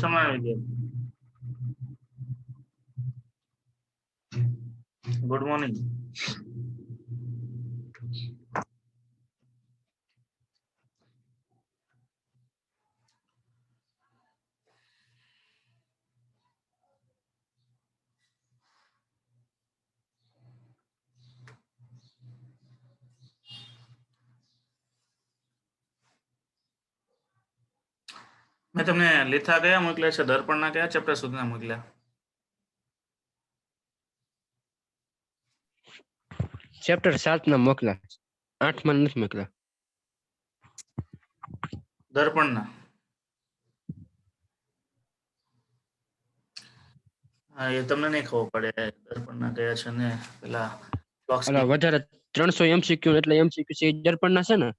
સમય વિદ્યાર્થી good morning. મેં તમને લેથા કયા મોકલ્યા છે? દર્પણના કયા ચેપ્ટર સુધીના મોકલ્યા? ચેપ્ટર 7 ના મોકલા, 8 માં નથી મોકલા. દર્પણના હા, એ તમને નહીં ખબર પડે દર્પણના કયા છે ને. પેલા અલા વધારે 300 MCQ એટલે MCQ છે એ દર્પણના છે ને?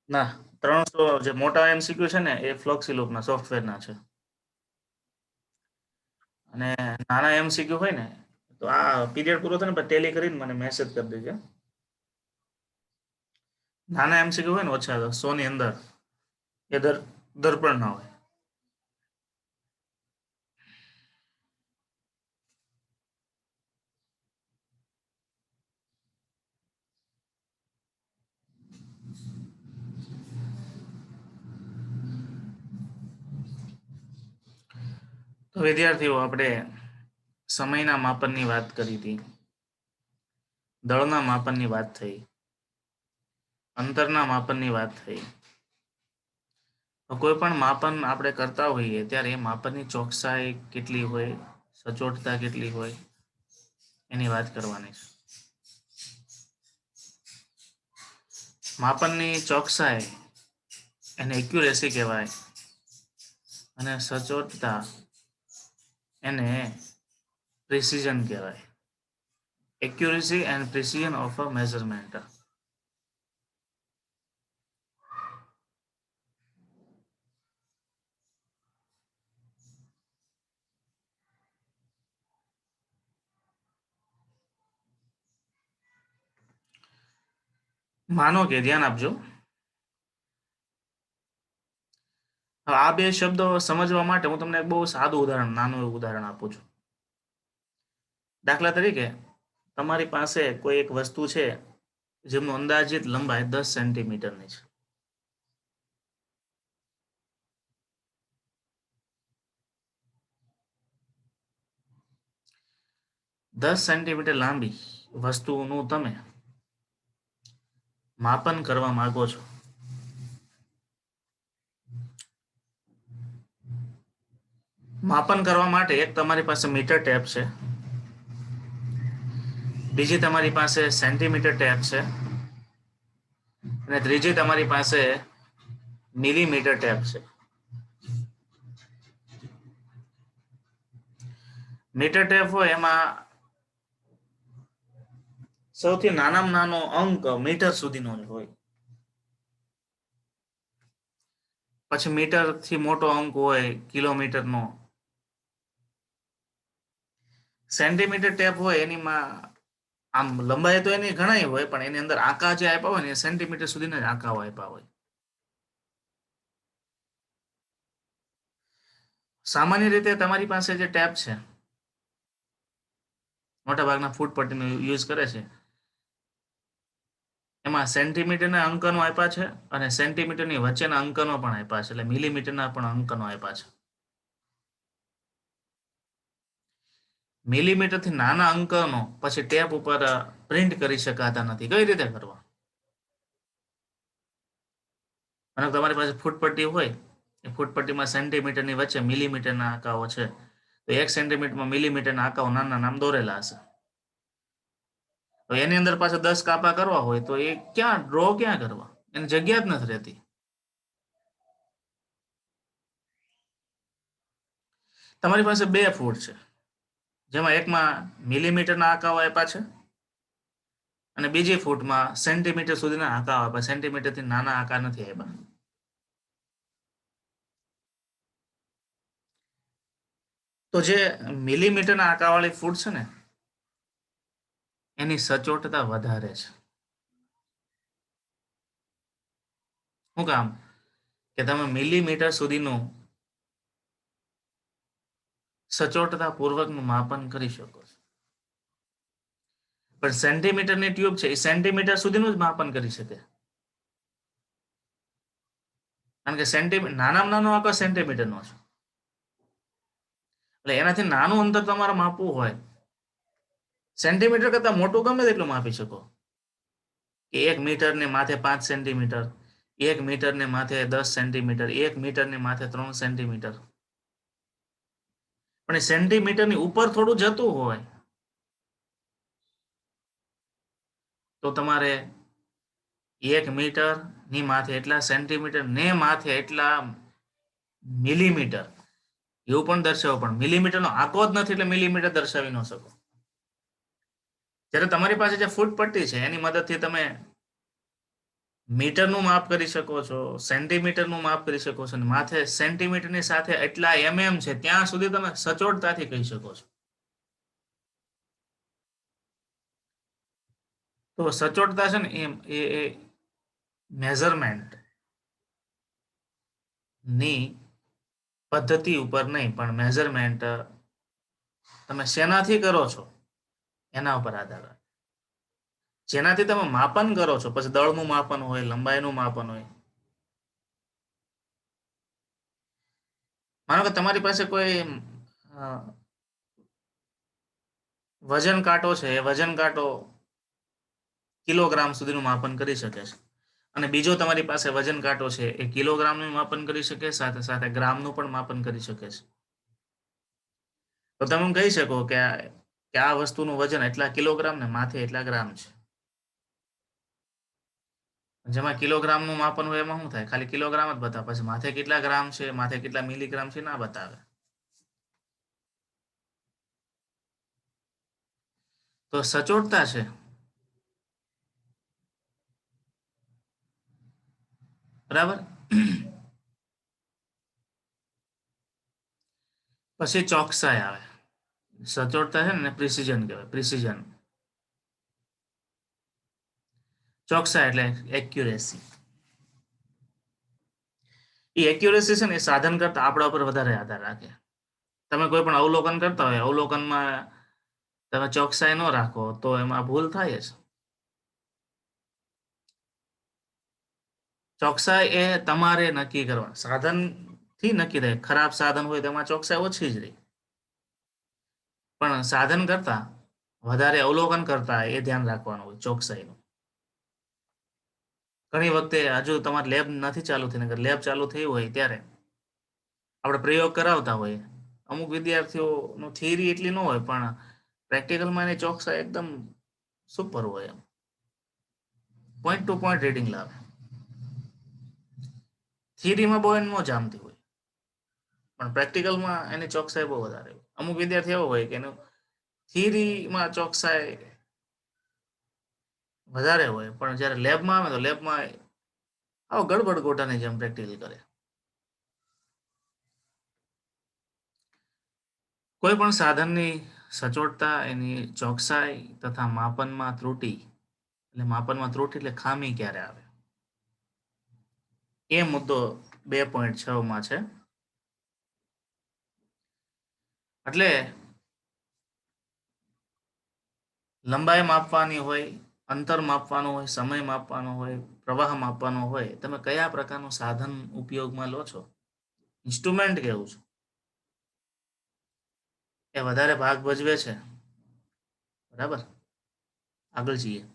ના, 300 જે મોટા એમસીક્યુ છે ને એ ફ્લોક્સી સોફ્ટવેરના છે, અને નાના એમસીક્યુ હોય ને તો આ પીરિયડ પૂરો થાય ને ટેલી કરીને મને મેસેજ કરી દેજો. નાના એમસીક્યુ હોય ને ઓછા 100 ની અંદર એ દર્પણના હોય. તો વિદ્યાર્થીઓ, આપણે સમયના માપનની વાત કરી હતી, દળના માપનની વાત થઈ, અંતરના માપનની વાત થઈ. કોઈ પણ માપન આપણે કરતા હોઈએ ત્યારે એ માપનની ચોકસાઈ કેટલી હોય, સચોટતા કેટલી હોય, એની વાત કરવાની છે. માપનની ચોકસાઈ એને એક્યુરેસી કહેવાય, અને સચોટતા એને પ્રિસિઝન કહેવાય. Accuracy and precision of a measurement. માનો કે ધ્યાન આપજો, આ બે શબ્દો સમજવા માટે હું તમને એક બહુ સાદું ઉદાહરણ, નાનું એવું ઉદાહરણ આપું છું. દાખલા તરીકે તમારી પાસે કોઈ એક વસ્તુ છે જેમનું અંદાજિત લંબાઈ 10 સેન્ટીમીટરની છે. દસ સેન્ટીમીટર લાંબી વસ્તુનું તમે માપન કરવા માંગો છો. માપન કરવા માટે એક તમારી પાસે મીટર ટેપ છે, બીજી તમારી પાસે સેન્ટીમીટર ટેપ છે, અને ત્રીજી તમારી પાસે મિલીમીટર ટેપ છે. મીટર ટેપ હોય એમાં સૌથી નાનામાં નાનો અંક મીટર સુધીનો હોય, પછી મીટર થી મોટો અંક હોય કિલોમીટરનો. સેન્ટીમીટર ટેપ હોય એનીમાં આમ લંબાઈ તો એની ઘણા હોય, પણ એની અંદર આંકા જે આપ્યા હોય ને એ સેન્ટીમીટર સુધીના જ આંકાઓ આપ્યા હોય. સામાન્ય રીતે તમારી પાસે જે ટેપ છે, મોટાભાગના ફૂટ પટ્ટીનો યુઝ કરે છે, એમાં સેન્ટીમીટરના અંકનો આપ્યા છે અને સેન્ટીમીટરની વચ્ચેના અંકનો પણ આપ્યા છે, એટલે મિલીમીટરના પણ અંકનો આપ્યા છે. મિલીમીટરથી નાના અંકનો પછી ટેપ ઉપર પ્રિન્ટ કરી શકાતા નથી. કઈ રીતે કરવા? અને તમારી પાસે ફૂટપટ્ટી હોય, એ ફૂટપટ્ટીમાં સેન્ટીમીટરની વચ્ચે મિલીમીટરના આંકાઓ છે, તો 1 સેન્ટીમીટરમાં મિલીમીટરના આંકાઓ નાના નામ દોરેલા હશે. તો એની અંદર પાછા 10 કાપા કરવા હોય તો એ ક્યાં ડ્રો ક્યાં કરવા? એની જગ્યા જ નથી રહેતી. તમારી પાસે 2 ફૂટ છે, જેમાં એકમાં મિલીમીટરના આંકાઓ આપ્યા છે અને બીજી ફૂટમાં સેન્ટીમીટર સુધીના આંકાઓ આપ્યા. સેન્ટીમીટરથી નાના આંકા નથી આપ્યા. તો જે મિલીમીટરના આંકાવાળી ફૂટ છે ને એની સચોટતા વધારે છે. શું કામ? કે તમે મિલીમીટર સુધીનું સચોટતા પૂર્વકનું માપન કરી શકો છો. પણ સેન્ટીમીટરની ટ્યુબ છે એ સેન્ટીમીટર સુધીનું જ માપન કરી શકે, કારણ કે નાનામાં નાનો આંકડો સેન્ટીમીટરનો છે. એટલે એનાથી નાનું અંતર તમારે માપવું હોય, સેન્ટીમીટર કરતા મોટું ગમે તેટલું માપી શકો, કે 1 મીટરને માથે 5 સેન્ટીમીટર, 1 મીટરને માથે 10 સેન્ટીમીટર, 1 મીટરને માથે 3 સેન્ટીમીટર. પણ એ સેન્ટીમીટરની ઉપર થોડું જતું હોય તો તમારે 1 મીટર ની માથે એટલા સેન્ટીમીટર ને માથે એટલા મિલીમીટર એવું પણ દર્શાવો, પણ મિલીમીટરનો આંકડો જ નથી એટલે મિલીમીટર દર્શાવી ન શકો. જ્યારે તમારી પાસે જે ફૂટ પટ્ટી છે એની મદદથી તમે મીટરનું માપ કરી શકો છો, સેન્ટીમીટરનું માપ કરી શકો છો, અને માથે સેન્ટીમીટરની સાથે એટલા છે ત્યાં સુધી તમે સચોટતાથી કહી શકો છો. તો સચોટતા છે ને એ મેઝરમેન્ટ ની પદ્ધતિ ઉપર નહીં, પણ મેઝરમેન્ટ તમે શેનાથી કરો છો એના ઉપર આધાર રાખે. જેનાથી તમે માપન કરો છો, પછી દળનું માપન હોય, લંબાઈનું માપન હોય. માનો કે તમારી પાસે કોઈ વજન કાંટો છે, એ વજન કાંટો કિલોગ્રામ સુધીનું માપન કરી શકે છે, અને બીજો તમારી પાસે વજન કાંટો છે એ કિલોગ્રામનું માપન કરી શકે, સાથે સાથે ગ્રામનું પણ માપન કરી શકે છે. તો તમે કહી શકો કે આ વસ્તુનું વજન એટલા કિલોગ્રામ ને માથે એટલા ગ્રામ છે. જેમાં કિલોગ્રામનું માપન હોય એમાં શું થાય, ખાલી કિલોગ્રામ જ બતાવે, પછી માથે કેટલા ગ્રામ છે, માથે કેટલા મિલીગ્રામ છે ના બતાવે. તો સચોટતા છે બરાબર. પછી ચોકસાઈ આવે. સચોટતા છે ને પ્રિસિઝન કહેવાય. પ્રિસિઝન, ચોકસાઈ એટલે એક્યુરેસી. એ એક્યુરેસી છે ને એ સાધન કરતા આપણા ઉપર વધારે આધાર રાખે. તમે કોઈ પણ અવલોકન કરતા હોય, અવલોકનમાં તમે ચોકસાઈ ન રાખો તો એમાં ભૂલ થાય જ. ચોકસાઈ એ તમારે નક્કી કરવા, સાધનથી નક્કી થાય. ખરાબ સાધન હોય તેમાં ચોકસાઈ ઓછી જ રહી, પણ સાધન કરતા વધારે અવલોકન કરતા એ ધ્યાન રાખવાનું હોય ચોકસાઈનું. ઘણી વખતે હજુ તમારી લેબ નથી ચાલુ થઈ, લેબ ચાલુ થઈ હોય ત્યારે આપણે પ્રયોગ કરાવતા હોય. અમુક વિદ્યાર્થીઓનું થિયરી એટલી ન હોય, પણ પ્રેક્ટિકલમાં એની ચોકસાઈ એકદમ સુપર હોય, એમ પોઈન્ટ ટુ પોઈન્ટ રીડિંગ લાવે. થિયરીમાં બહુ ન જામતી હોય, પણ પ્રેક્ટિકલમાં એની ચોકસાઈ બહુ વધારે હોય. અમુક વિદ્યાર્થી એવો હોય કે એનું થિયરીમાં ચોકસાઈ વધારે હોય, પણ જ્યારે લેબમાં આવે તો લેબમાં આવો ગડબડ ગોટાની જેમ પ્રેક્ટિકલ કરે. કોઈ પણ સાધનની સચોટતા, એની ચોકસાઈ તથા માપનમાં ત્રુટિ, એટલે માપનમાં ત્રુટિ એટલે ખામી ક્યારે આવે, એ મુદ્દો 2.6 માં છે. એટલે લંબાઈ માપવાની હોય, અંતર માપવાનું હોય, સમય માપવાનો હોય, પ્રવાહ માપવાનો હોય, તમે કયા પ્રકારનું સાધન ઉપયોગમાં લો છો, ઇન્સ્ટ્રુમેન્ટ કેવું છે, એ વધારે ભાગ ભજવે છે. બરાબર, આગળ જઈએ.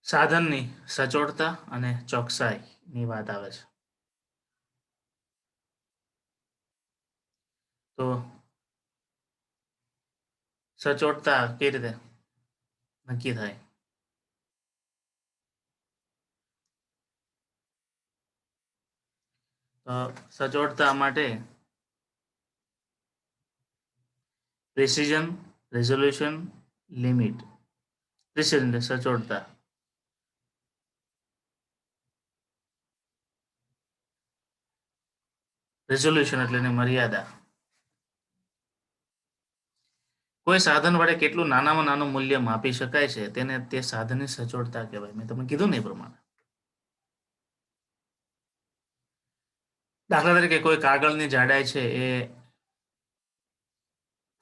સાધનની સચોટતા અને ચોકસાઈની વાત આવે છે. તો સચોટતા કઈ રીતે નક્કી થાય? તો સચોટતા માટે પ્રિસિઝન, રેઝોલ્યુશન, લિમિટ. પ્રિસિઝન સચોટતા, રેઝોલ્યુશન એટલે એની મર્યાદા. કોઈ સાધન વડે કેટલું નાનામાં નાનું મૂલ્ય માપી શકાય છે તેને તે સાધનની સચોટતા કહેવાય. મેં તમને કીધું ને એ પ્રમાણે. દાખલા તરીકે કોઈ કાગળની જાડાઈ છે એ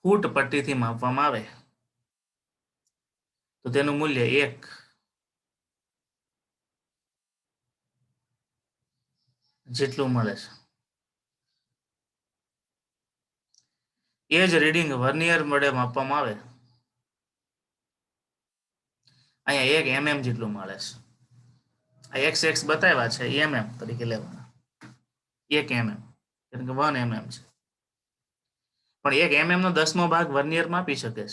ફૂટ પટ્ટીથી માપવામાં આવે તો તેનું મૂલ્ય 1 જેટલું મળે છે. એ જ રીડિંગ વર્નિયર વડે માપવામાં આવે અહીંયા 1 mm જેટલું મળે છે. આ x બતાવ્યા છે mm તરીકે લેવાના. 1 mm એટલે કે 1 mm છે. પણ 1 mm નો 10મો ભાગ વર્નિયર માપી શકે છે.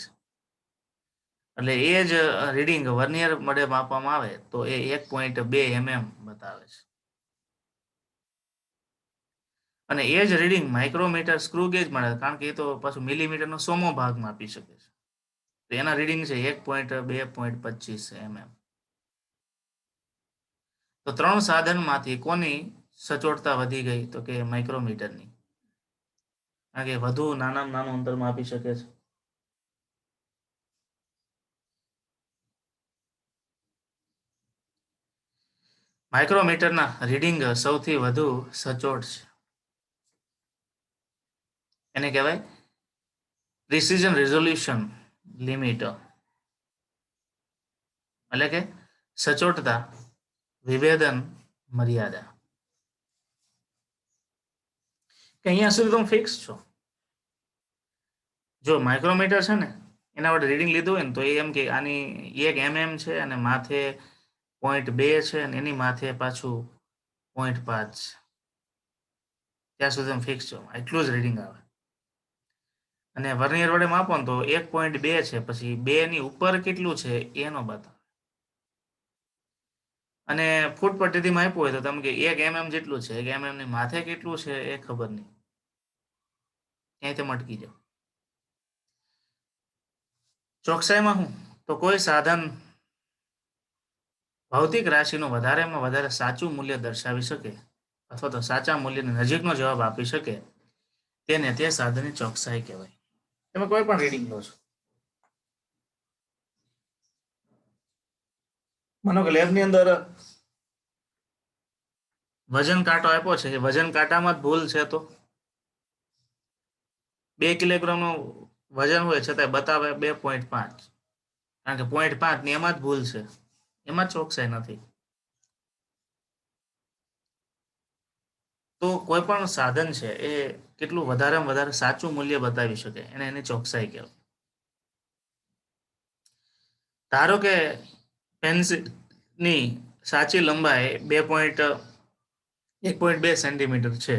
એટલે એ જ રીડિંગ વર્નિયર વડે માપવામાં આવે તો એ 1.2 mm બતાવે છે. અને એ જ રીડિંગ માઇક્રોમીટર સ્ક્રૂ ગેજ મળે કારણ કે એ તો પાછું મિલીમીટરનો 100મો ભાગ માપી શકે છે. તો એના રીડિંગ છે 1.2.25 mm. તો 3 સાધનમાંથી કોની સચોટતા વધી ગઈ તો કે માઇક્રોમીટરની. કારણ કે વધુ નાનામાં નાનું અંતર માપી શકે છે. માઇક્રોમીટરના રીડિંગ સૌથી વધુ સચોટ છે. એને કહેવાય પ્રિસિઝન રેઝોલ્યુશન લિમિટ એટલે કે સચોટતા વિભેદન મર્યાદા. કે અહીંયા સુધી તમે ફિક્સ છો. જો માઇક્રોમીટર છે ને એના વડે રીડિંગ લીધું હોય ને તો એ એમ કે આની 1 mm છે અને માથે 0.2 છે અને એની માથે પાછું 0.5 છે. ત્યાં સુધી તમે ફિક્સ છો, એટલું જ રીડિંગ આવે. અને વર્નિયર વડે માપો ને તો 1.2 છે પછી 2 ની ઉપર કેટલું છે એનો બતાવે. અને ફૂટ પટ્ટીથી માપ્યું હોય તો તમે કે 1 mm જેટલું છે, 1 mm ની માથે કેટલું છે એ ખબર નહીં. ક્યાંય તમે અટકી જાઓ. ચોકસાઈમાં હું તો કોઈ સાધન ભૌતિક રાશિનું વધારેમાં વધારે સાચું મૂલ્ય દર્શાવી શકે અથવા તો સાચા મૂલ્યની નજીકનો જવાબ આપી શકે તેને તે સાધનની ચોકસાઈ કહેવાય. તમે કોઈ પણ રીડિંગ લો છો, માનો કે લેબની અંદર વજન કાંટો આપ્યો છે, વજન કાંટામાં જ ભૂલ છે તો 2 કિલોગ્રામનું વજન હોય છતાં બતાવે 2.5 કારણ કે 0.5 ની એમાં જ ભૂલ છે, એમાં ચોકસાઈ નથી. તો કોઈ પણ સાધન છે એ કેટલું વધારેમાં વધારે સાચું મૂલ્ય બતાવી શકે એને એની ચોકસાઈ કહેવાય. ધારો કે પેન્સિલની સાચી લંબાઈ 1.2 સેન્ટીમીટર છે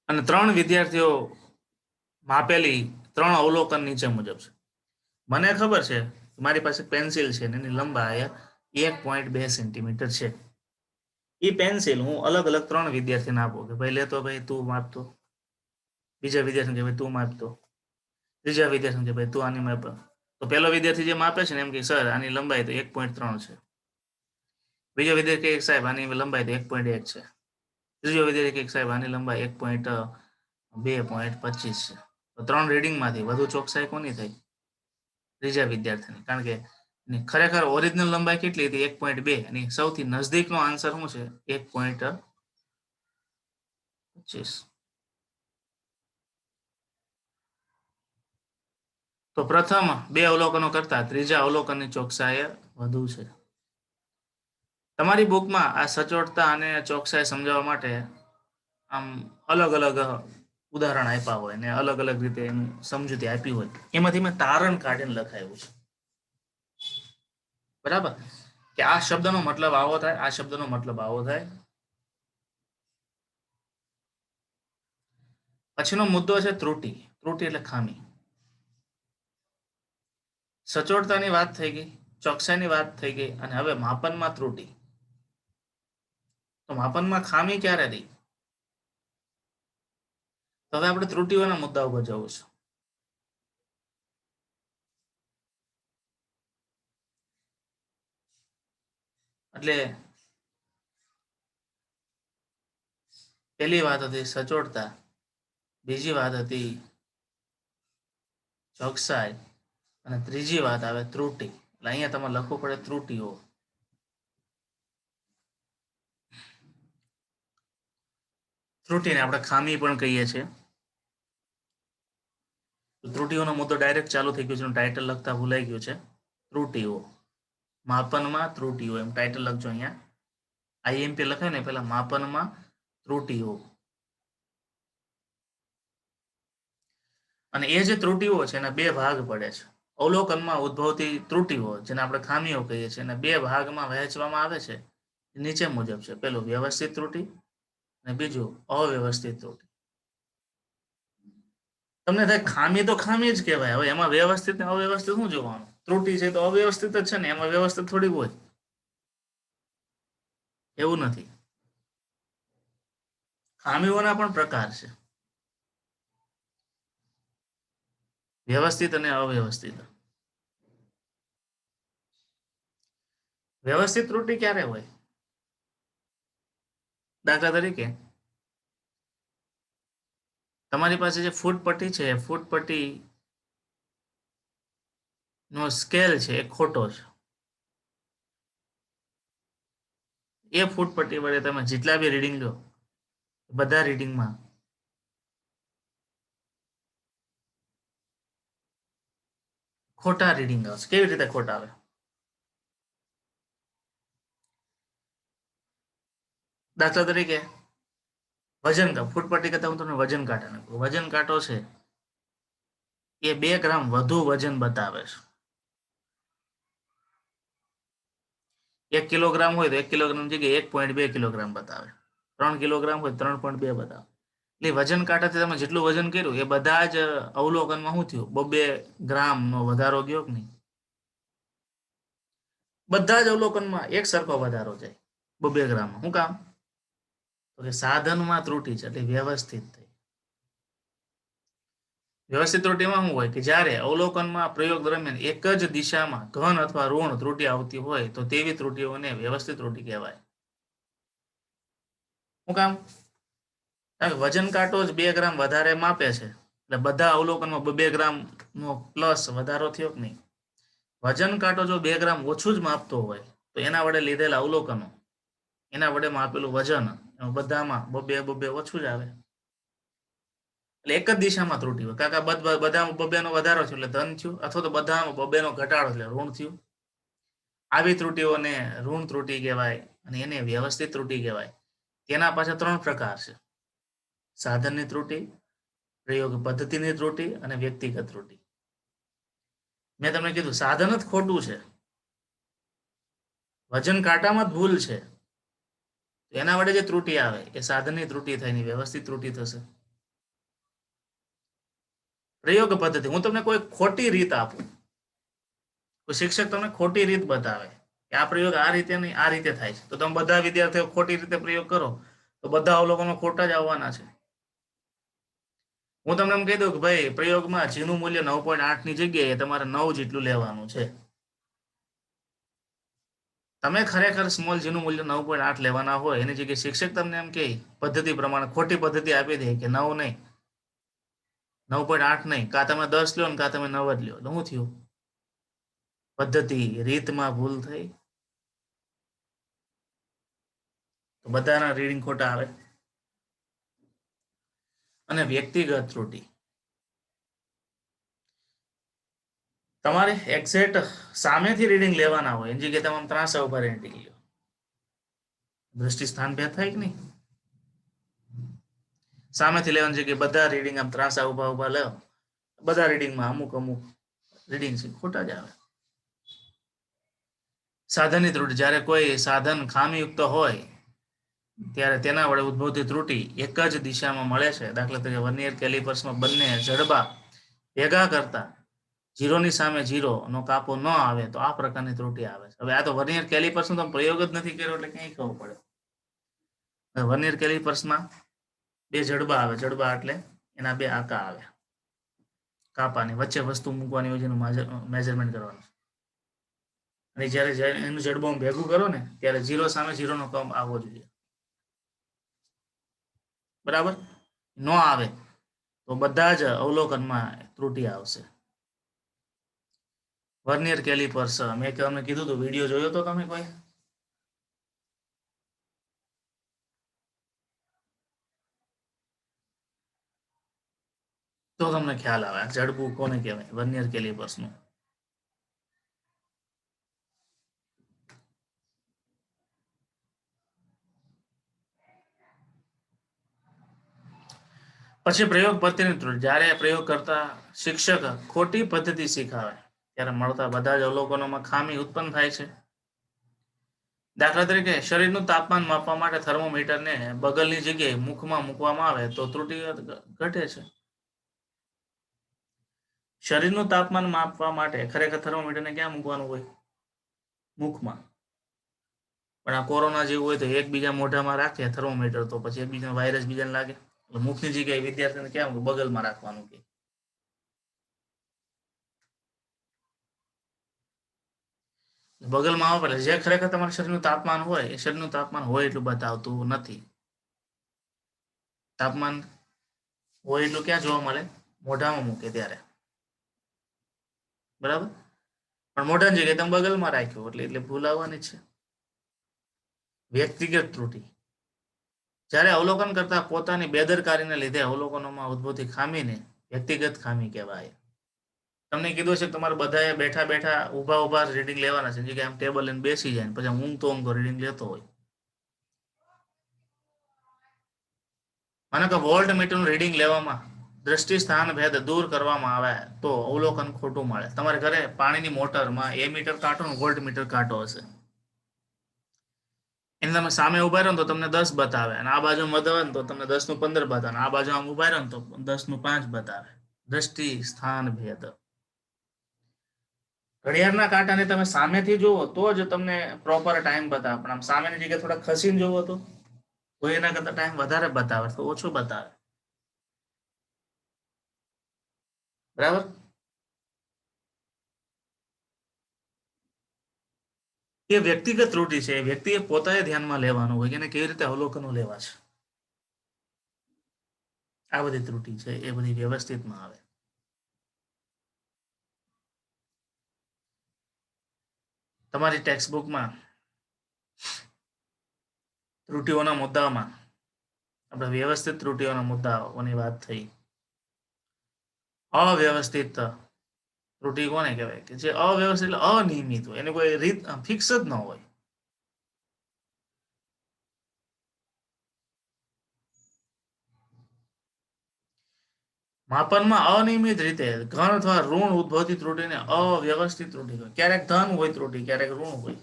અને 3 વિદ્યાર્થીઓ માપેલી 3 અવલોકન નીચે મુજબ છે. મને ખબર છે મારી પાસે પેન્સિલ છે એની લંબાઈ 1.2 સેન્ટીમીટર છે. એ પેન્સિલ હું અલગ અલગ 3 વિદ્યાર્થીને આપું કે ભાઈ લેતો, ભાઈ તું માપતો, બીજા વિદ્યાર્થી કે ભાઈ તું માપતો, ત્રીજા વિદ્યાર્થી કે ભાઈ તું આની માપ. તો પહેલો વિદ્યાર્થી જે માપે છે ને એમ કે સર આની લંબાઈ તો 1.3 છે. બીજો વિદ્યાર્થી કે સાહેબ આની લંબાઈ તો 1.1 છે. ત્રીજો વિદ્યાર્થી કે સાહેબ આની લંબાઈ 1.2.25 છે. તો 3 રીડિંગમાંથી વધુ ચોકસાઈ કોની થઈ? ત્રીજા વિદ્યાર્થીની. કારણ કે ખરેખર ઓરિજિનલ લંબાઈ કેટલી હતી? 1.2 અને સૌથી નજદીકનો આન્સર શું છે? 1.25. તો પ્રથમ 2 અવલોકનો કરતા ત્રીજા અવલોકનની ચોકસાઈ વધુ છે. તમારી બુકમાં આ સચોટતા અને ચોકસાઈ સમજાવવા માટે આમ અલગ અલગ ઉદાહરણ આપ્યા હોય ને અલગ અલગ રીતે એનું સમજૂતી આપી હોય, એમાંથી મેં તારણ કાઢીને લખાયું છે. બરાબર? કે આ શબ્દનો મતલબ આવો થાય, આ શબ્દનો મતલબ આવો થાય. પછીનો મુદ્દો છે ત્રુટિ. ત્રુટિ એટલે ખામી. સચોટતાની વાત થઈ ગઈ, ચોકસાઈની વાત થઈ ગઈ અને હવે માપનમાં ત્રુટિ. તો માપનમાં ખામી ક્યારે થઈ? તો હવે આપણે ત્રુટિઓના મુદ્દા ઉપર જવું છે. એટલે પહેલી વાત હતી સચોટતા, બીજી વાત હતી ચોકસાઈ અને ત્રીજી વાત આવે ત્રુટિ. એટલે અહીંયા તમારે લખવું પડે ત્રુટિઓ. ત્રુટિને આપણે ખામી પણ કહીએ છીએ. ત્રુટિઓનો મુદ્દો ડાયરેક્ટ ચાલુ થઈ ગયો છે, ટાઇટલ લખતા ભૂલાઈ ગયું છે. ત્રુટિઓ, માપનમાં ત્રુટિઓ એમ ટાઇટલ લખજો. અહીંયા આઈએમપી લખાય ને પેલા માપનમાં ત્રુટિઓ. અને એ જે ત્રુટિઓ છે એના બે ભાગ પડે છે. અવલોકનમાં ઉદ્ભવતી ત્રુટિઓ જેને આપણે ખામીઓ કહીએ છીએ અને બે ભાગમાં વહેંચવામાં આવે છે. નીચે મુજબ છે. પેલું વ્યવસ્થિત ત્રુટિ અને બીજું અવ્યવસ્થિત ત્રુટિ. તમને થાય ખામી તો ખામી જ કહેવાય. હવે એમાં વ્યવસ્થિત ને અવ્યવસ્થિત શું જોવાનું? ત્રુટિ છે તો અવ્યવસ્થિત જ છે ને, એમાં વ્યવસ્થિત થોડી હોય. એવું નથી. ખામીઓના પણ પ્રકાર છે, વ્યવસ્થિત અને અવ્યવસ્થિત. વ્યવસ્થિત ત્રુટિ ક્યારે હોય? દાખલા તરીકે તમારી પાસે જે ફૂટ પટ્ટી છે, ફૂટ પટ્ટી નો સ્કેલ છે એ ખોટો છે. એ ફૂટ પટ્ટી વડે તમે જેટલા બી રીડિંગ લો, બધા રીડિંગમાં ખોટા રીડિંગ આવશે. કેવી રીતે ખોટા આવે? દાખલા તરીકે વજન કાંટો, ફૂટ પટ્ટી કરતા હું તમને વજન કાંટા નાખું. વજન કાંટો છે એ 2 ગ્રામ વધુ વજન બતાવે છે. 1 કિલોગ્રામ હોય તો 1 કિલોગ્રામ જગ્યાએ 1.2 કિલોગ્રામ બતાવે. 3 કિલોગ્રામ હોય 3.2 બતાવે. એટલે વજન કાંટાથી તમે જેટલું વજન કર્યું એ બધા જ અવલોકનમાં શું થયું? 2 ગ્રામનો વધારો ગયો કે નહીં? બધા જ અવલોકનમાં એક સરખો વધારો જાય 2 ગ્રામમાં. શું કામ? તો કે સાધનમાં ત્રુટિ છે એટલે વ્યવસ્થિત થઈ. વ્યવસ્થિત ત્રુટિમાં શું હોય કે જ્યારે અવલોકનમાં પ્રયોગ દરમિયાન એક જ દિશામાં ઘન અથવા ઋણ ત્રુટિ આવતી હોય તો તેવી ત્રુટિઓને વ્યવસ્થિત ત્રુટિ કહેવાય. શું કામ? વજન કાંટો જ 2 ગ્રામ વધારે માપે છે એટલે બધા અવલોકનમાં 2 ગ્રામ નો પ્લસ વધારો થયો કે નહીં? વજન કાંટો જો 2 ગ્રામ ઓછું જ માપતો હોય તો એના વડે લીધેલા અવલોકનો, એના વડે માપેલું વજન બધામાં 2 ઓછું જ આવે. એટલે એક જ દિશામાં ત્રુટિ હોય. કાકા બધામાં 2 નો વધારો થયો એટલે ધન થયું, અથવા તો બધામાં 2 નો ઘટાડો એટલે ઋણ થયું. આવી ત્રુટિઓને ઋણ ત્રુટિ કહેવાય અને એને વ્યવસ્થિત ત્રુટિ કહેવાય. તેના પાછળ 3 પ્રકાર છે: સાધનની ત્રુટિ, પ્રયોગ પદ્ધતિની ત્રુટિ અને વ્યક્તિગત ત્રુટિ. મેં તમને કીધું સાધન જ ખોટું છે, વજન કાંટામાં જ ભૂલ છે, એના વડે જે ત્રુટિ આવે એ સાધનની ત્રુટિ થઈને વ્યવસ્થિત ત્રુટિ થશે. પ્રયોગ પદ્ધતિ, હું તમને કોઈ ખોટી રીત આપું, તો શિક્ષક તમને ખોટી રીત બતાવે કે આ પ્રયોગ આ રીતે નહીં, આ રીતે થાય છે, તો તમે બધા વિદ્યાર્થીઓ ખોટી રીતે પ્રયોગ કરો તો બધા અવલોકનો ખોટા જ આવવાના છે. હું તમને એમ કહી દઉં કે ભાઈ પ્રયોગમાં જીનું મૂલ્ય 9.8 ની જગ્યાએ તમારે 9 જેટલું લેવાનું છે. તમે ખરેખર સ્મોલ જીનું મૂલ્ય 9.8 લેવાના હોય એની જગ્યાએ શિક્ષક તમને એમ કે પદ્ધતિ પ્રમાણે ખોટી પદ્ધતિ આપી દે કે 9 નહીં, 9.8 નહીં, કાં તમે 10 લો ને કાં તમે 9 જ લ્યો. એટલે શું થયું? પદ્ધતિ રીતમાં ભૂલ થઈ તો બધાના રીડિંગ ખોટા આવે. અને વ્યક્તિગત ત્રુટિ, તમારે એક્ઝેક્ટ સામેથી રીડિંગ લેવાના હોય એની જગ્યાએ તમે ત્રાંસા ઉભા રહીને રીડિંગ લો. દ્રષ્ટિ સ્થાન ભેદ થાય કે નહીં? સામેથી લેવાની જગ્યાએ બધા રીડિંગ આમ ત્રાંસા ઉભા ઉભા લો, બધા રીડિંગમાં અમુક રીડિંગ છે ખોટા જ આવે. સાધનની ત્રુટિ, જ્યારે કોઈ સાધન ખામીયુક્ત હોય ત્યારે તેના વડે ઉદ્ભવતી ત્રુટિ એક જ દિશામાં મળે છે. દાખલા તરીકે વર્નિયર કેલિપર્સમાં બંને જડબા ભેગા કરતા 0 ની સામે 0 નો કાપો ન આવે તો આ પ્રકારની ત્રુટિ આવે છે. હવે આ તો વર્નિયર કેલિપર્સનો તમે પ્રયોગ જ નથી કર્યો એટલે ક્યાંય ખબર પડે. વર્નિયર કેલિપર્સમાં 2 જડબા આવે, જડબા એટલે એના 2 આકા આવે, કાપાની વચ્ચે વસ્તુ મૂકવાની હોય જેનું મેજરમેન્ટ કરવાનું. અને જ્યારે એનું જડબું ભેગું કરો ને ત્યારે 0 સામે 0 નો કમ આવવો જોઈએ. બરાબર, ન આવે તો બધા જ અવલોકનમાં ત્રુટિ આવશે. વર્નિયર કેલિપર્સ મેં તમને કીધું હતું, વિડીયો જોયો તો તમે કોઈ? તો તમને ખ્યાલ આવે જડબું કોને કહેવાય વર્નિયર કેલિપર્સ નું. પછી પ્રયોગ પદ્ધતિની ત્રુટિ. જ્યારે પ્રયોગ કરતા શિક્ષક ખોટી પદ્ધતિ શીખાવે ત્યારે મળતા બધા જ અવલોકનોમાં ખામી ઉત્પન્ન થાય છે. દાખલા તરીકે શરીરનું તાપમાન માપવા માટે થર્મોમીટરને બગલની જગ્યાએ મુખમાં મૂકવામાં આવે તો ત્રુટિ ઘટે છે. શરીરનું તાપમાન માપવા માટે ખરેખર થર્મોમીટરને ક્યાં મૂકવાનું હોય? મુખમાં. પણ આ કોરોના જેવું હોય તો એકબીજા મોઢામાં રાખે થર્મોમીટર, તો પછી એકબીજા વાયરસ બીજાને લાગે. એટલે મુખની જગ્યાએ વિદ્યાર્થીને ક્યાં બગલમાં રાખવાનું કે બગલમાં આવે. એટલે જે ખરેખર તમારા શરીરનું તાપમાન હોય એ શરીરનું તાપમાન હોય એટલું બતાવતું નથી. તાપમાન હોય એટલું ક્યાં જોવા મળે? મોઢામાં મૂકે ત્યારે. બરાબર, પણ મોઢાની જગ્યાએ તમે બગલમાં રાખ્યું એટલે ભૂલ આવવાની છે. વ્યક્તિગત ત્રુટિ. જ્યારે અવલોકન કરતા પોતાની બેદરકારીને લીધે અવલોકનોમાં ઉદ્ભવતી ખામીને વ્યક્તિગત ખામી કહેવાય. તમને કીધું છે તમારે બધાએ બેઠા બેઠા ઊભા રીડિંગ લેવાના છે. જગ્યાએ આમ ટેબલ લઈને બેસી જાય પછી ઊંઘતો રીડિંગ લેતો હોય. મને કે વોલ્ટ મીટરનું રીડિંગ લેવામાં દ્રષ્ટિ સ્થાન ભેદ દૂર કરવામાં આવે તો અવલોકન ખોટું મળે. તમારે ઘરે પાણીની મોટરમાં એ મીટર કાંટો ને વોલ્ટ મીટર કાંટો હશે. એને તમે સામે ઉભા રહો ને તો તમને 10 બતાવે, અને આ બાજુ બતાવે ને તો તમને 10 નું 15 બતાવે, આ બાજુ આમ ઉભા રહો ને તો 10 નું 5 બતાવે. દ્રષ્ટિ સ્થાન ભેદ. ઘડિયાળના કાંટાને તમે સામેથી જુઓ તો જ તમને પ્રોપર ટાઈમ બતાવે, પણ આમ સામેની જગ્યાએ થોડા ખસીને જુઓ તો કોઈ એના કરતા ટાઈમ વધારે બતાવે તો ઓછું બતાવે. બરાબર, એ વ્યક્તિગત ત્રુટિ છે. વ્યક્તિએ પોતાએ ધ્યાનમાં લેવાનું હોય કે એને કેવી રીતે અવલોકનો લેવા છે. આ બધી ત્રુટિ છે એ બધી વ્યવસ્થિતમાં આવે. તમારી ટેક્સ્ટ બુકમાં ત્રુટિઓના મુદ્દામાં આપણે વ્યવસ્થિત ત્રુટિઓના મુદ્દાઓની વાત થઈ. અવ્યવસ્થિત ત્રુટિ કોને કહેવાય? કે જે અવ્યવસ્થિત એટલે અનિયમિત હોય, એની કોઈ રીત ફિક્સ જ ન હોય. માપનમાં અનિયમિત રીતે ઘન અથવા ઋણ ઉદ્ભવતી ત્રુટિને અવ્યવસ્થિત ત્રુટિ કહેવાય. ક્યારેક ધન હોય ત્રુટિ, ક્યારેક ઋણ હોય.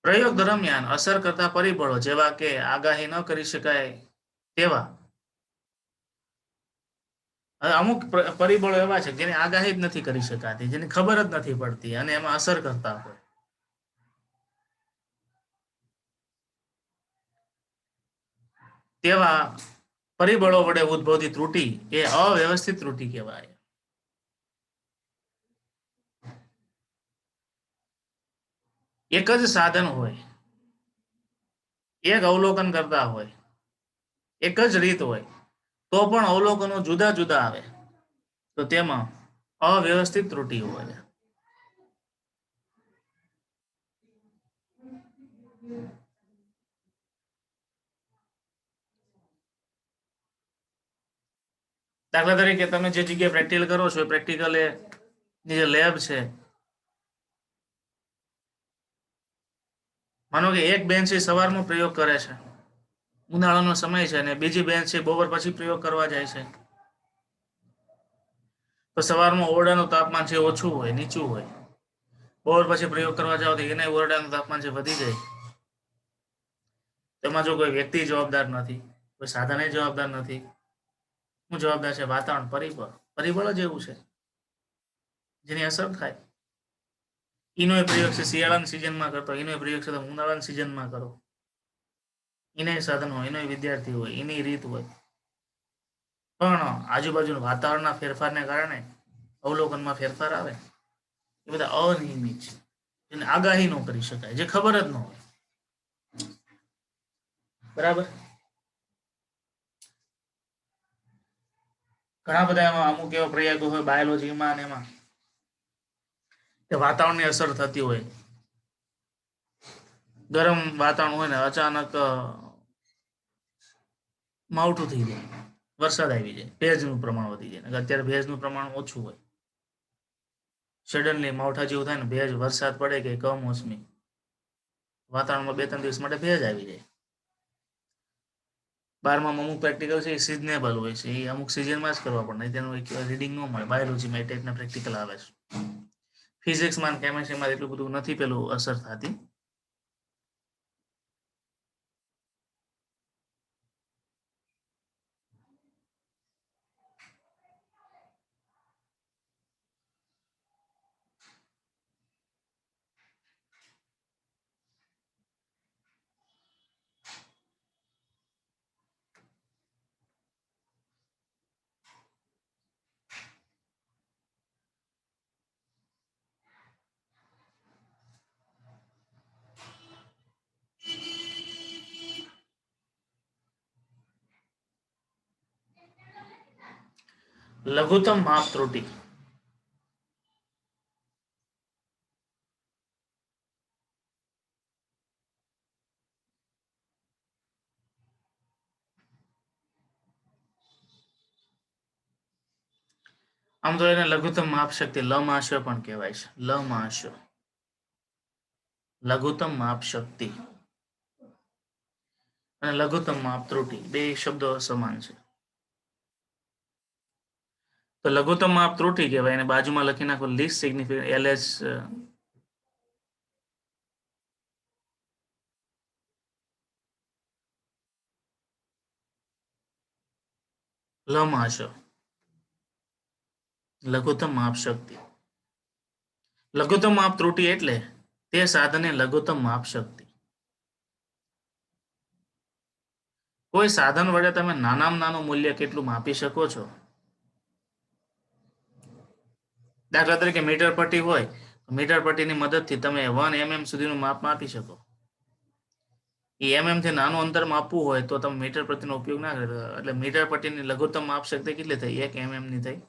પ્રયોગ દરમિયાન અસર કરતા પરિબળો જેવા કે આગાહી ન કરી શકાય તેવા અમુક પરિબળો એવા છે જેની આગાહી જ નથી કરી શકાતી, જેની ખબર જ નથી પડતી અને એમાં અસર કરતા હોય. તેવા પરિબળો વડે ઉદ્ભવતી ત્રુટિ એ અવ્યવસ્થિત ત્રુટિ કહેવાય. એક જ સાધન હોય, એક અવલોકન કરતા હોય, એક જ રીત હોય, તો પણ અવલોકનો જુદા જુદા આવે તો તેમાં અવ્યવસ્થિત ત્રુટિ હોય. દાખલા તરીકે તમે જે જગ્યાએ પ્રેક્ટિકલ કરો છો એ પ્રેક્ટિકલ જે લેબ છે, માનો કે એક બેન છે સવારમાં પ્રયોગ કરે છે, ઉનાળાનો સમય છે, અને બીજી બેન છે બપોર પછી પ્રયોગ કરવા જાય છે. તો સવારમાં ઓરડાનું તાપમાન છે ઓછું હોય, નીચું હોય. બપોર પછી પ્રયોગ કરવા જાવ તો એના ઓરડાનું તાપમાન છે વધી જાય. તેમાં જો કોઈ વ્યક્તિ જવાબદાર નથી, કોઈ સાધન જવાબદાર નથી. શું જવાબદાર છે? વાતાવરણ, પરિબળ જ એવું છે જેની અસર થાય. એનો પ્રયોગ છે શિયાળાની સિઝનમાં કરતો, એનો પ્રયોગ છે ઉનાળાની સિઝનમાં કરો. એને સાધન હોય, એનો વિદ્યાર્થી હોય, એની રીત હોય, પણ આજુબાજુના વાતાવરણના ફેરફારને કારણે અવલોકનમાં ફેરફાર આવે. એ બધા અનિયમિત છે, જેને આગાહી ન કરી શકાય, જે ખબર જ ન હોય. બરાબર, ઘણા બધા એમાં અમુક એવા પ્રયોગો હોય બાયોલોજીમાં અને એમાં કે વાતાવરણની અસર થતી હોય, ગરમ વાતાવરણ હોય ને અચાનક માવઠું થઈ જાય, વરસાદ આવી જાય, ભેજનું પ્રમાણ વધી જાય. અત્યારે ભેજનું પ્રમાણ ઓછું હોય, સડનલી માવઠા જેવું થાય ને ભેજ વરસાદ પડે કે કમોસમી વાતાવરણમાં 2-3 દિવસ માટે ભેજ આવી જાય. 12માં અમુક પ્રેક્ટિકલ છે એ સિઝનેબલ હોય છે, એ અમુક સિઝનમાં જ કરવા પડે, તેનું એક રીડિંગ ન મળે. બાયોલોજીમાં એ ટાઈપના પ્રેક્ટિકલ આવે છે. ફિઝિક્સમાં કેમેસ્ટ્રીમાં એટલું બધું નથી પેલું અસર થતી. લઘુત્તમ માપ ત્રુટિ. આમ તો એને લઘુત્તમ માપ શક્તિ લમાશ પણ કહેવાય છે. લમાશ, લઘુત્તમ માપ શક્તિ અને લઘુત્તમ માપ ત્રુટિ બે શબ્દો સમાન છે. તો લઘુત્તમ માપ ત્રુટિ કહેવાય, અને બાજુમાં લખી નાખો લીસ્ટ સિગ્નિફિકન્ટ LS લમાશ, લઘુત્તમ માપ શક્તિ. લઘુત્તમ માપ ત્રુટિ એટલે તે સાધનની લઘુત્તમ માપ શક્તિ. કોઈ સાધન વડે તમે નાનામાં નાનું મૂલ્ય કેટલું માપી શકો છો. દાખલા તરીકે મીટર પટ્ટી હોય, મીટર પટ્ટીની મદદથી તમે 1 mm સુધીનું માપ માપી શકો. એ mm થી નાનું અંતર માપવું હોય તો તમે મીટર પટ્ટીનો ઉપયોગ ના કરો. એટલે મીટર પટ્ટીની લઘુત્તમ માપ શક્તિ કેટલી થઈ? 1 mm ની થઈ.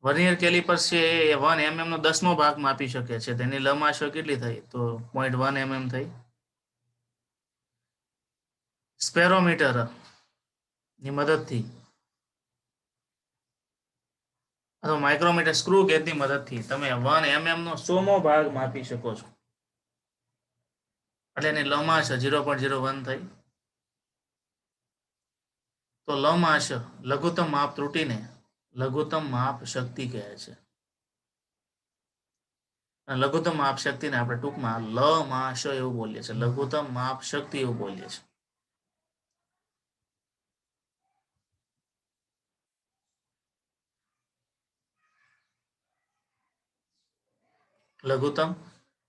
વર્નિયર કેલિપર્સ છે એ 1 mm નો 10મો ભાગ માપી શકે છે, તેની લંબાઈ કેટલી થઈ? તો 0.1 mm થઈ. સ્પેરોમીટર ની મદદથી અથવા માઇક્રોમીટર સ્ક્રૂ ગેજની મદદથી તમે 1 mm નો 100મો ભાગ માપી શકો છો. એટલે એની લંબાઈ 0.01 થઈ. તો લંબાશ લઘુત્તમ માપ ત્રુટીને લઘુત્તમ માપ શક્તિ કહે છે. લઘુત્તમ માપ શક્તિને આપણે ટૂંકમાં લમાશ એવું બોલીએ છીએ, લઘુત્તમ માપ શક્તિ એવું બોલીએ છીએ. લઘુત્તમ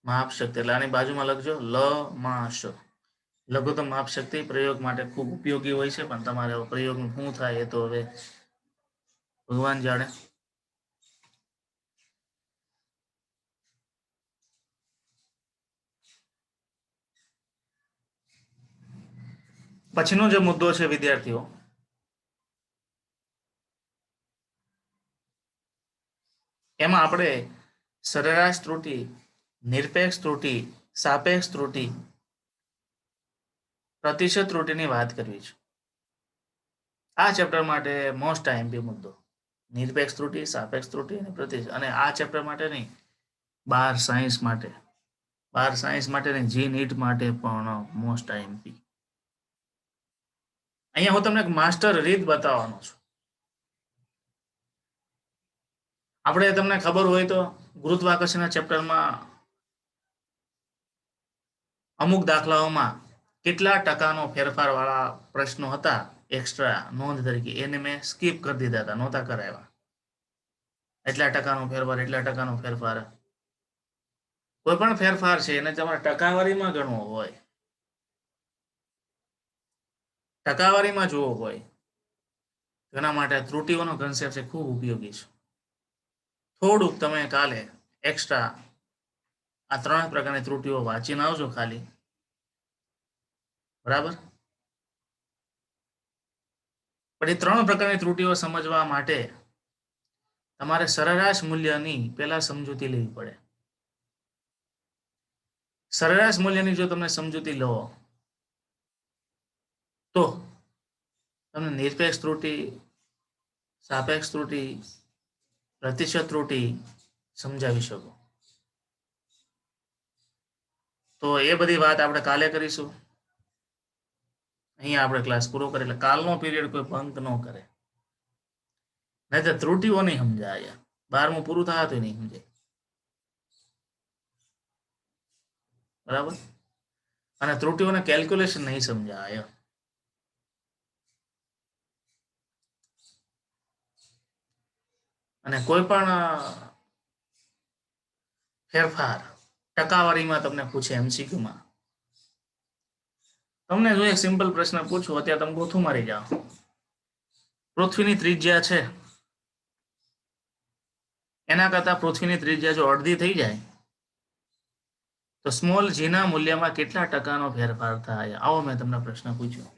માપ શક્તિ એટલે આની બાજુમાં લખજો લમાશ. લઘુત્તમ માપ શક્તિ પ્રયોગ માટે ખૂબ ઉપયોગી હોય છે, પણ તમારે પ્રયોગ શું થાય એ તો હવે ભગવાન જાણે. પછીનો જે મુદ્દો છે વિદ્યાર્થીઓ, એમાં આપણે સરેરાશ ત્રુટિ, નિરપેક્ષ ત્રુટિ, સાપેક્ષ ત્રુટિ, પ્રતિશત ત્રુટિની વાત કરવી છે. આ ચેપ્ટર માટે મોસ્ટ આઈએમપી મુદ્દો નિરપેક્ષ ત્રુટિ, સાપેક્ષ ત્રુટિ અને પ્રતિશત. અને આ ચેપ્ટર માટે નહીં, 12 સાયન્સ માટે, 12 સાયન્સ માટે નહીં, જી નીટ માટે પણ મોસ્ટ આઈએમપી. અહીંયા હું તમને એક માસ્ટર રીત બતાવવાનો છું. આપણે તમને ખબર હોય તો ગુરુત્વાકર્ષણના ચેપ્ટરમાં અમુક દાખલાઓમાં કેટલા ટકાનો ફેરફાર વાળા પ્રશ્નો હતા એક્સ્ટ્રા નોંધ તરીકે, એને મેં સ્કીપ કરી દીધા હતા, નહોતા કરાવ્યા. એટલા ટકાનો ફેરફાર, એટલા ટકાનો ફેરફાર. કોઈ પણ ફેરફાર છે એને તમારે ટકાવારીમાં ગણવો હોય, ટકાવારીમાં જોવો હોય, તેના માટે ત્રુટિઓનો કન્સેપ્ટ છે ખૂબ ઉપયોગી છે. થોડુંક તમે કાલે એક્સ્ટ્રા આ 3 પ્રકારની ત્રુટિઓ વાંચીને આવજો ખાલી, બરાબર. પણ એ 3 પ્રકારની ત્રુટીઓ સમજવા માટે તમારે સરેરાશ મૂલ્યની પહેલા સમજૂતી લેવી પડે. સરેરાશ મૂલ્યની જો તમે સમજૂતી લો તો તમને નિરપેક્ષ ત્રુટી, સાપેક્ષ ત્રુટી, પ્રતિશત ત્રુટી સમજાવી શકો. તો એ બધી વાત આપણે કાલે કરીશું. અહીંયા આપણે ક્લાસ પૂરો કરીએ. એટલે કાલનો પીરિયડ કોઈ બંક ન કરે, નહીં તો ત્રુટીઓ નહીં સમજાય. 12મું પૂરું થાય તો નહીં સમજાય. બરાબર? અને ત્રુટીઓને કેલ્ક્યુલેશન નહીં સમજાય. અને કોઈ પણ ફેરફાર ટકાવારીમાં તમને પૂછે એમસીક્યુમાં, તમને જો એક સિમ્પલ પ્રશ્ન પૂછું, અત્યારે તમે ગોથું મારી જાઓ. પૃથ્વીની ત્રિજ્યા છે, એના કરતા પૃથ્વીની ત્રિજ્યા જો અડધી થઈ જાય તો સ્મોલ g ના મૂલ્યમાં કેટલા ટકાનો ફેરફાર થાય? આવો મેં તમને પ્રશ્ન પૂછ્યો.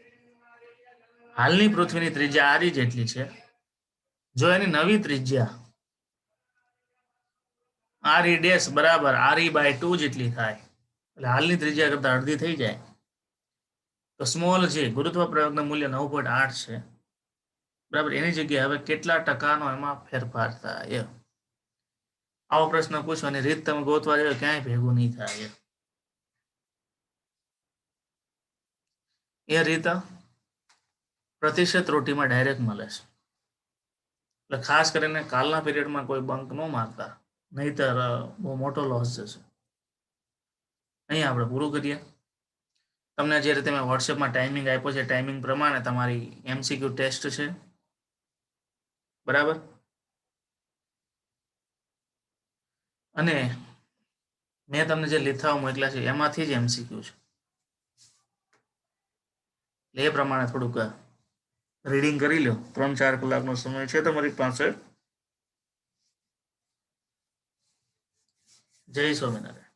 હાલની પૃથ્વીની ત્રિજ્યા આરી જેટલી છે. જો એની નવી ત્રિજ્યા RE ડેશ બરાબર RE/2 જેટલી થાય, એટલે હાલની ત્રિજ્યા કરતા અડધી થઈ જાય, તો સ્મોલ g ગુરુત્વ પ્રયોગનું મૂલ્ય 9.8 છે. બરાબર, એની જગ્યાએ હવે કેટલા ટકાનો એમાં ફેરફાર થાય? આવો પ્રશ્ન પૂછવાની રીત તમે ગોતવા જાવ ક્યાંય ભેગું નહીં થાય. એ રીત પ્રતિશત ત્રુટીમાં ડાયરેક્ટ મળે છે. એટલે ખાસ કરીને કાલના પીરિયડમાં કોઈ બંક ન મારતા, નહીતર બહુ મોટો લોસ જશે. અહીંયા આપણે પૂરું કરીએ. તમને જે રીતે મેં વોટ્સએપમાં ટાઈમિંગ આપ્યો છે, ટાઈમિંગ પ્રમાણે તમારી MCQ ટેસ્ટ છે. બરાબર? અને મેં તમને જે લીથાઓ મોકલ્યા છે એમાંથી જ MCQ છે. એટલે એ પ્રમાણે થોડુંક રીડિંગ કરી લો. 3-4 કલાકનો સમય છે તમારી પાસે. જય સ્વામિનારાયણ.